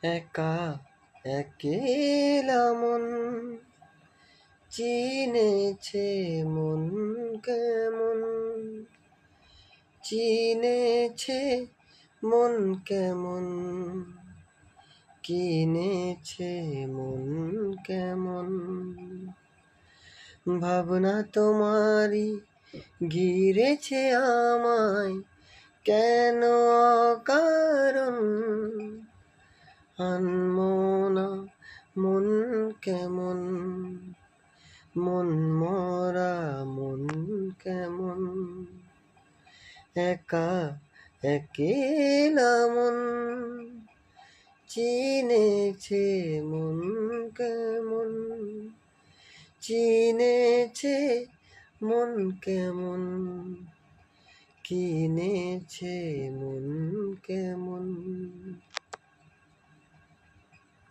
একা একেলা মন চিনেছে মন কেমন, চিনেছে মন কেমন, কিনেছে মন কেমন। ভাবনা তোমারই ঘিরেছে আমায়, কেন অকারণ আনমনা মন কেমন, মন মরা মন কেমন। একা একেলা মন চিনেছে মন কেমন, চিনেছে মন কেমন, কিনেছে মন কেমন।